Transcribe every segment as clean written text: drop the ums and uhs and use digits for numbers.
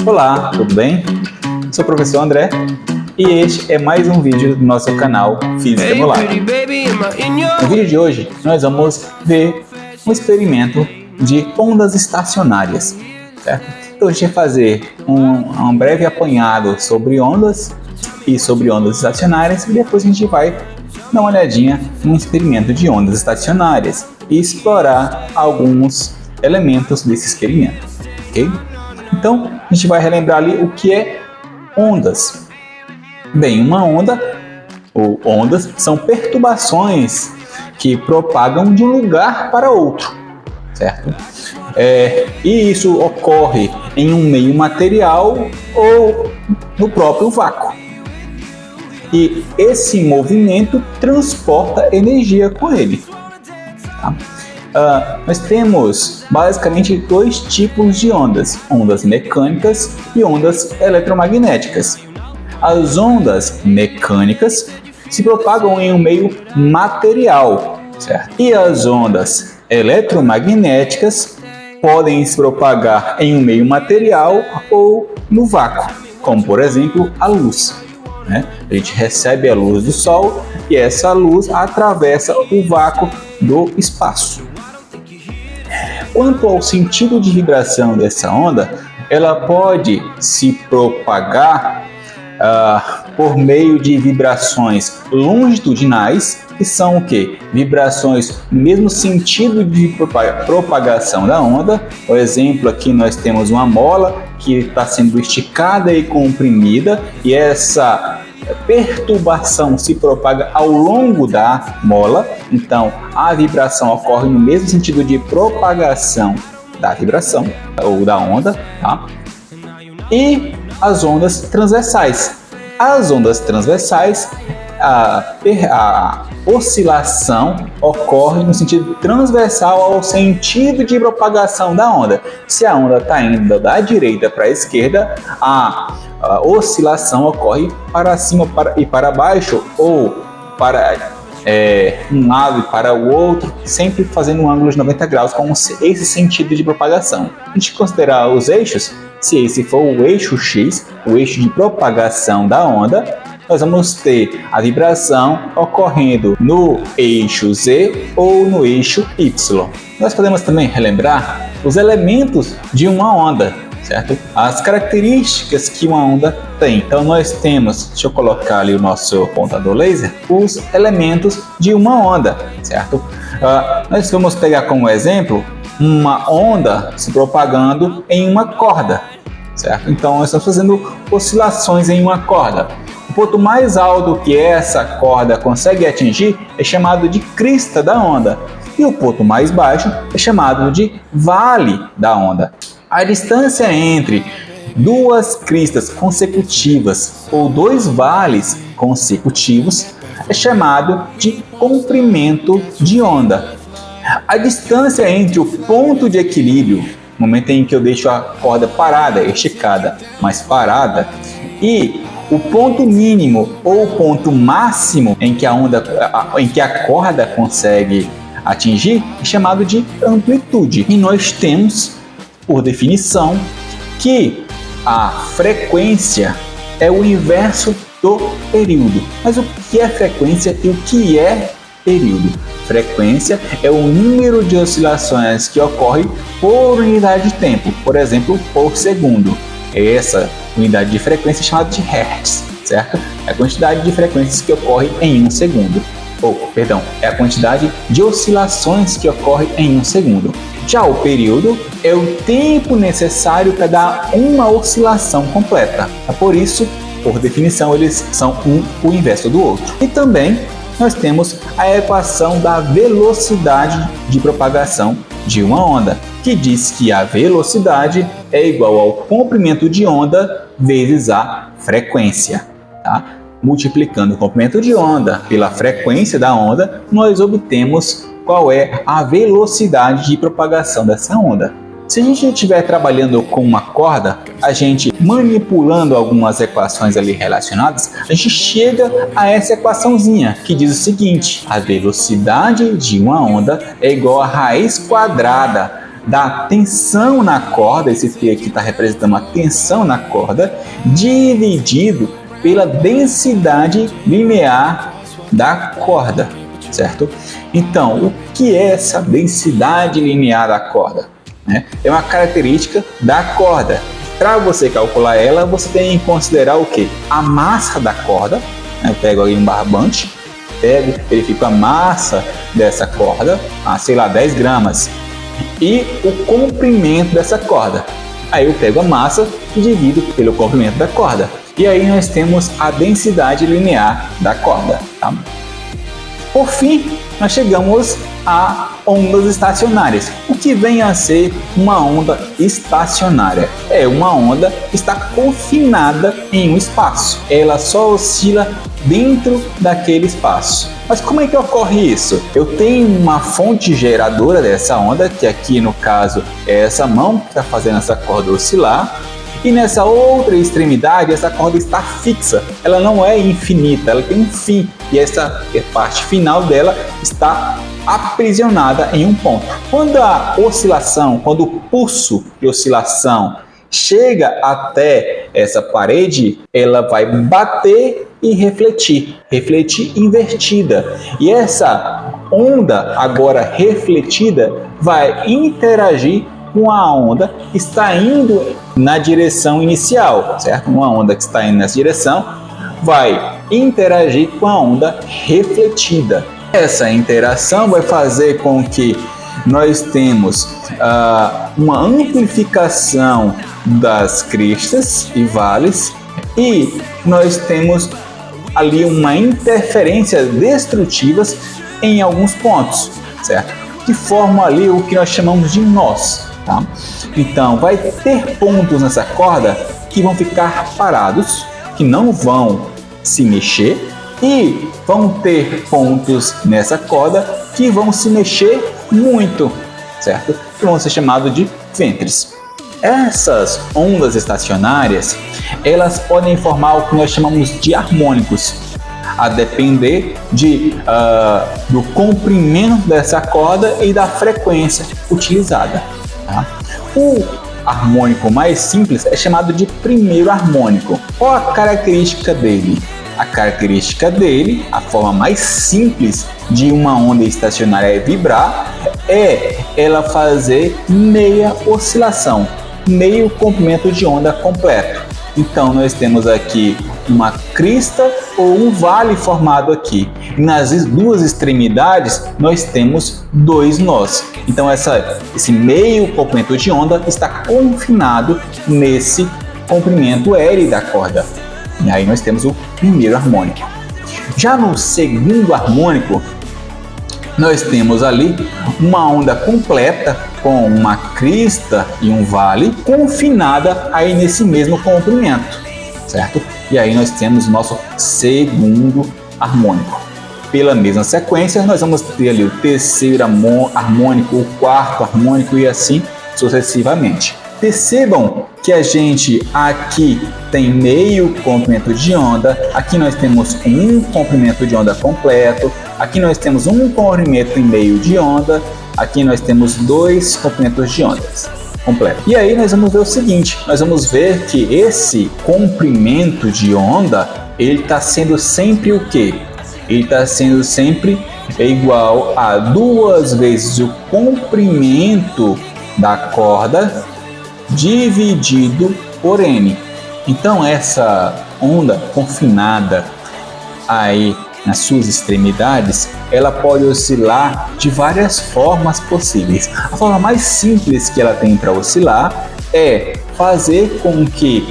Olá, tudo bem? Sou o professor André e este é mais um vídeo do nosso canal Física no Lar. No vídeo de hoje nós vamos ver um experimento de ondas estacionárias, certo? Então a gente vai fazer um breve apanhado sobre ondas e sobre ondas estacionárias e depois a gente vai dar uma olhadinha no experimento de ondas estacionárias e explorar alguns elementos desse experimento, ok? Então a gente vai relembrar ali o que é ondas. Bem, uma onda ou ondas são perturbações que propagam de um lugar para outro, certo? E isso ocorre em um meio material ou no próprio vácuo. E esse movimento transporta energia com ele. Tá? Nós temos basicamente dois tipos de ondas: ondas mecânicas e ondas eletromagnéticas. As ondas mecânicas se propagam em um meio material, certo? E as ondas eletromagnéticas podem se propagar em um meio material ou no vácuo, como por exemplo a luz. A gente recebe a luz do Sol e essa luz atravessa o vácuo do espaço. Quanto ao sentido de vibração dessa onda, ela pode se propagar por meio de vibrações longitudinais, que são o quê? Vibrações no mesmo sentido de propagação da onda. Por exemplo, aqui nós temos uma mola que está sendo esticada e comprimida, e essa perturbação se propaga ao longo da mola. Então, a vibração ocorre no mesmo sentido de propagação da vibração ou da onda, tá? E as ondas transversais. As ondas transversais, a oscilação ocorre no sentido transversal ao sentido de propagação da onda. Se a onda está indo da direita para a esquerda, a oscilação ocorre para cima e para baixo, ou para um lado e para o outro, sempre fazendo um ângulo de 90 graus com esse sentido de propagação. A gente considerar os eixos. Se esse for o eixo X, o eixo de propagação da onda, nós vamos ter a vibração ocorrendo no eixo Z ou no eixo Y. Nós podemos também relembrar os elementos de uma onda, certo? As características que uma onda tem. Então nós temos, deixa eu colocar ali o nosso apontador laser, os elementos de uma onda, certo? Nós vamos pegar como exemplo uma onda se propagando em uma corda, certo? Então nós estamos fazendo oscilações em uma corda. O ponto mais alto que essa corda consegue atingir é chamado de crista da onda, e o ponto mais baixo é chamado de vale da onda. A distância entre duas cristas consecutivas ou dois vales consecutivos é chamado de comprimento de onda. A distância entre o ponto de equilíbrio, no momento em que eu deixo a corda parada, esticada, mas parada, e o ponto mínimo ou o ponto máximo em que a corda consegue atingir, é chamado de amplitude. E nós temos, por definição, que a frequência é o inverso do período. Mas o que é frequência e o que é período? Frequência é o número de oscilações que ocorre por unidade de tempo, por exemplo, por segundo. Essa unidade de frequência é chamada de Hertz, certo? É a quantidade de frequências que ocorre em um segundo. É a quantidade de oscilações que ocorre em um segundo. Já o período é o tempo necessário para dar uma oscilação completa. Por isso, por definição, eles são o inverso do outro. E também nós temos a equação da velocidade de propagação de uma onda, que diz que a velocidade é igual ao comprimento de onda vezes a frequência. Tá? Multiplicando o comprimento de onda pela frequência da onda, nós obtemos qual é a velocidade de propagação dessa onda. Se a gente estiver trabalhando com uma corda, a gente manipulando algumas equações ali relacionadas, a gente chega a essa equaçãozinha que diz o seguinte: a velocidade de uma onda é igual a raiz quadrada da tensão na corda, esse P aqui está representando a tensão na corda, dividido pela densidade linear da corda, certo? Então, o que é essa densidade linear da corda? É uma característica da corda. Para você calcular ela, você tem que considerar o quê? A massa da corda. Eu pego ali um barbante, verifico a massa dessa corda, sei lá, 10 gramas, e o comprimento dessa corda. Aí eu pego a massa e divido pelo comprimento da corda. E aí nós temos a densidade linear da corda. Tá? Por fim, nós chegamos a ondas estacionárias. O que vem a ser uma onda estacionária? É uma onda que está confinada em um espaço. Ela só oscila dentro daquele espaço. Mas como é que ocorre isso? Eu tenho uma fonte geradora dessa onda, que aqui no caso é essa mão que está fazendo essa corda oscilar. E nessa outra extremidade, essa corda está fixa, ela não é infinita, ela tem um fim, e essa parte final dela está aprisionada em um ponto. Quando a oscilação, quando o pulso de oscilação chega até essa parede, ela vai bater e refletir invertida. E essa onda agora refletida vai interagir com a onda que está indo na direção inicial, certo? Uma onda que está indo nessa direção vai interagir com a onda refletida. Essa interação vai fazer com que nós temos uma amplificação das cristas e vales, e nós temos ali uma interferência destrutivas em alguns pontos, certo? Que formam ali o que nós chamamos de nós. Tá? Então, vai ter pontos nessa corda que vão ficar parados, que não vão se mexer, e vão ter pontos nessa corda que vão se mexer muito, certo? Que vão ser chamados de ventres. Essas ondas estacionárias, elas podem formar o que nós chamamos de harmônicos, a depender do comprimento dessa corda e da frequência utilizada. Tá? O harmônico mais simples é chamado de primeiro harmônico. Qual a característica dele? A característica dele, a forma mais simples de uma onda estacionária é vibrar, é ela fazer meia oscilação, meio comprimento de onda completo. Então nós temos aqui uma crista ou um vale formado aqui. E nas duas extremidades nós temos dois nós. Então esse meio comprimento de onda está confinado nesse comprimento L da corda. E aí nós temos o primeiro harmônico. Já no segundo harmônico, nós temos ali uma onda completa com uma crista e um vale confinada aí nesse mesmo comprimento, certo? E aí nós temos o nosso segundo harmônico. Pela mesma sequência, nós vamos ter ali o terceiro harmônico, o quarto harmônico e assim sucessivamente. Percebam que a gente aqui tem meio comprimento de onda, aqui nós temos um comprimento de onda completo, aqui nós temos um comprimento e meio de onda, aqui nós temos dois comprimentos de ondas completo. E aí nós vamos ver o seguinte, nós vamos ver que esse comprimento de onda, ele está sendo sempre o quê? Ele está sendo sempre igual a 2 vezes o comprimento da corda dividido por N. Então essa onda confinada aí nas suas extremidades, ela pode oscilar de várias formas possíveis. A forma mais simples que ela tem para oscilar é fazer com que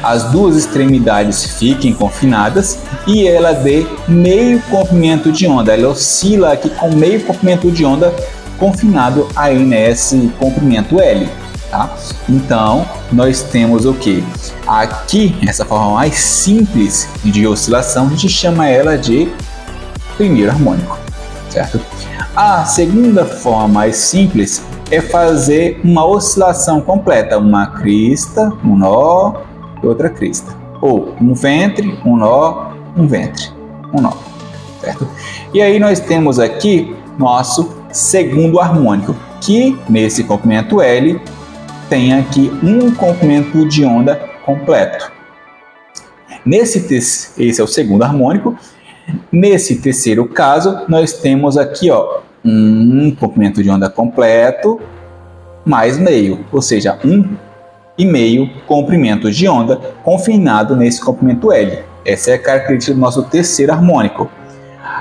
as duas extremidades fiquem confinadas e ela dê meio comprimento de onda. Ela oscila aqui com meio comprimento de onda confinado aí nesse comprimento L. Tá? Então, nós temos o que? Aqui, essa forma mais simples de oscilação, a gente chama ela de primeiro harmônico, certo? A segunda forma mais simples é fazer uma oscilação completa, uma crista, um nó e outra crista, ou um ventre, um nó, um ventre, um nó, certo? E aí nós temos aqui nosso segundo harmônico. que nesse comprimento L tem aqui um comprimento de onda completo. Esse é o segundo harmônico. Nesse terceiro caso, nós temos aqui um comprimento de onda completo mais meio, ou seja, 1,5 comprimento de onda confinado nesse comprimento L. Essa é a característica do nosso terceiro harmônico.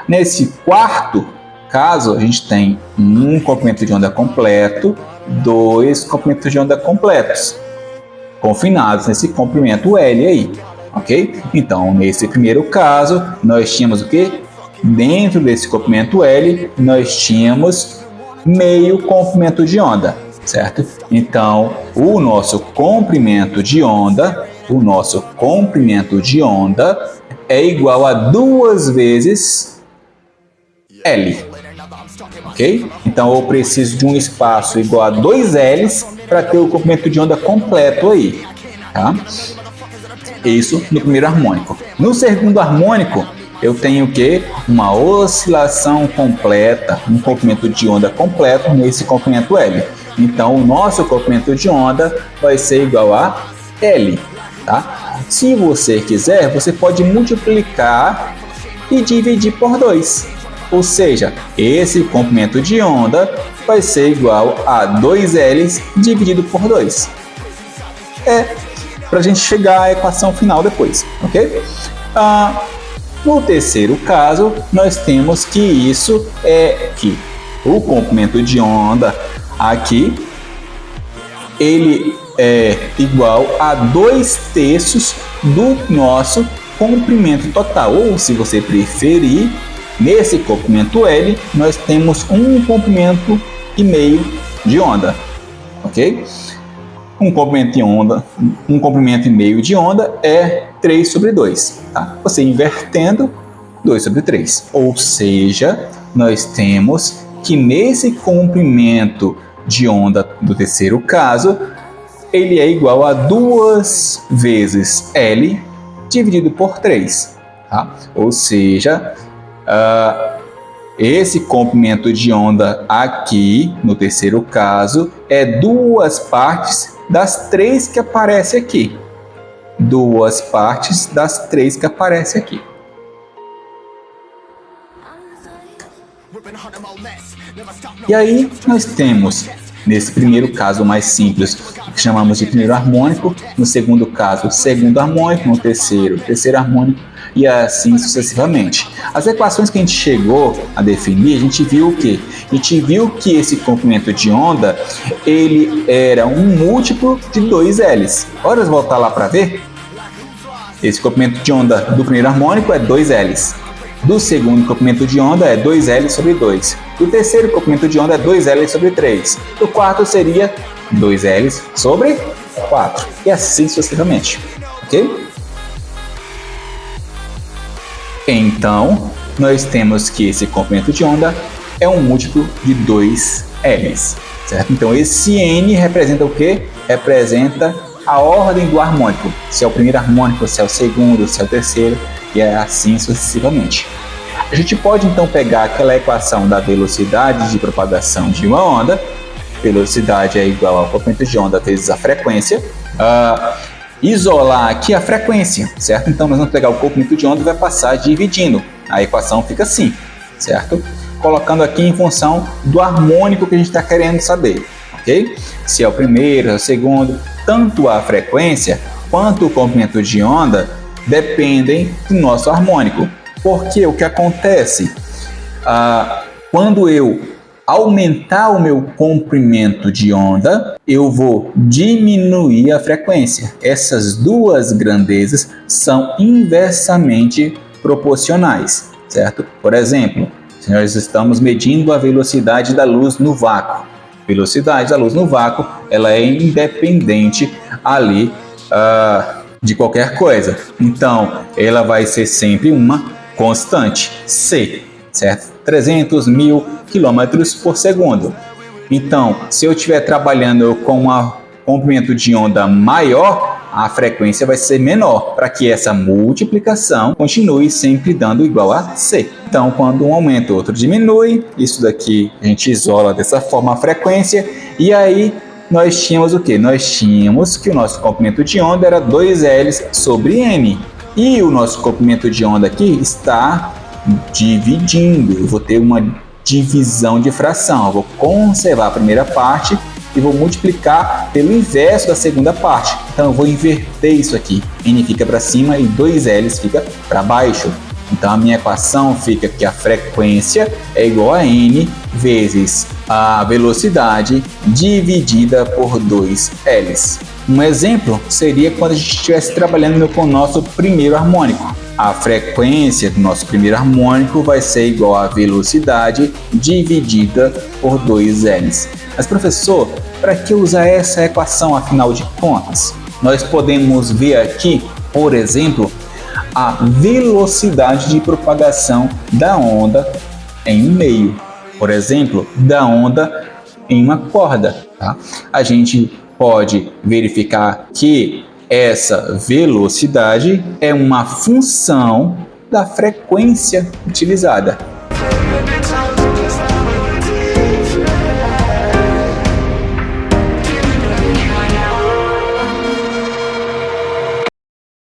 Nesse quarto caso, a gente tem um comprimento de onda completo, 2 comprimentos de onda completos, confinados nesse comprimento L aí, ok? Então, nesse primeiro caso, nós tínhamos o quê? Dentro desse comprimento L, nós tínhamos meio comprimento de onda, certo? Então, o nosso comprimento de onda é igual a 2 vezes L, ok? Então, eu preciso de um espaço igual a 2 L's para ter o comprimento de onda completo aí, tá? Isso no primeiro harmônico. No segundo harmônico, eu tenho o quê? Uma oscilação completa, um comprimento de onda completo nesse comprimento L. Então, o nosso comprimento de onda vai ser igual a L, tá? Se você quiser, você pode multiplicar e dividir por 2. Ou seja, esse comprimento de onda vai ser igual a 2L dividido por 2. Para a gente chegar à equação final depois, ok? No terceiro caso, nós temos que isso é que o comprimento de onda aqui, ele é igual a 2/3 do nosso comprimento total, ou se você preferir, nesse comprimento L, nós temos um comprimento e meio de onda, ok? Um comprimento e meio de onda é 3/2, tá? Você invertendo, 2/3. Ou seja, nós temos que nesse comprimento de onda do terceiro caso, ele é igual a 2 vezes L dividido por 3, tá? Ou seja, esse comprimento de onda aqui, no terceiro caso, é 2 partes das 3 que aparece aqui. 2 partes das 3 que aparece aqui. E aí nós temos, nesse primeiro caso mais simples, que chamamos de primeiro harmônico, no segundo caso, segundo harmônico, no terceiro harmônico, e assim sucessivamente. As equações que a gente chegou a definir, a gente viu o quê? A gente viu que esse comprimento de onda, ele era um múltiplo de 2L's. Bora voltar lá para ver? Esse comprimento de onda do primeiro harmônico é 2L's. Do segundo comprimento de onda é 2L sobre 2. Do terceiro comprimento de onda é 2L sobre 3. Do quarto seria 2L sobre 4. E assim sucessivamente. Ok? Então, nós temos que esse comprimento de onda é um múltiplo de 2L's, certo? Então, esse N representa o quê? Representa a ordem do harmônico. Se é o primeiro harmônico, se é o segundo, se é o terceiro, e assim sucessivamente. A gente pode, então, pegar aquela equação da velocidade de propagação de uma onda. Velocidade é igual ao comprimento de onda vezes a frequência. Isolar aqui a frequência, certo? Então, nós vamos pegar o comprimento de onda e vai passar dividindo. A equação fica assim, certo? Colocando aqui em função do harmônico que a gente está querendo saber, ok? Se é o primeiro, é o segundo, tanto a frequência quanto o comprimento de onda dependem do nosso harmônico. Porque o que acontece? Quando eu aumentar o meu comprimento de onda, eu vou diminuir a frequência. Essas duas grandezas são inversamente proporcionais, certo? Por exemplo, se nós estamos medindo a velocidade da luz no vácuo, a velocidade da luz no vácuo, ela é independente ali de qualquer coisa. Então, ela vai ser sempre uma constante, C, certo? 300.000 km por segundo. Então, se eu estiver trabalhando com um comprimento de onda maior, a frequência vai ser menor, para que essa multiplicação continue sempre dando igual a C. Então, quando um aumenta, o outro diminui, isso daqui a gente isola dessa forma a frequência, e aí nós tínhamos o quê? Nós tínhamos que o nosso comprimento de onda era 2L sobre N, e o nosso comprimento de onda aqui está dividindo. Eu vou ter uma divisão de fração, eu vou conservar a primeira parte e vou multiplicar pelo inverso da segunda parte. Então eu vou inverter isso aqui. N fica para cima e 2L's fica para baixo. Então a minha equação fica que a frequência é igual a N vezes a velocidade dividida por 2L's. Um exemplo seria quando a gente estivesse trabalhando com o nosso primeiro harmônico. A frequência do nosso primeiro harmônico vai ser igual a velocidade dividida por 2L's. Mas professor, para que usar essa equação afinal de contas? Nós podemos ver aqui, por exemplo, a velocidade de propagação da onda em um meio. Por exemplo, da onda em uma corda. Tá? A gente pode verificar que essa velocidade é uma função da frequência utilizada.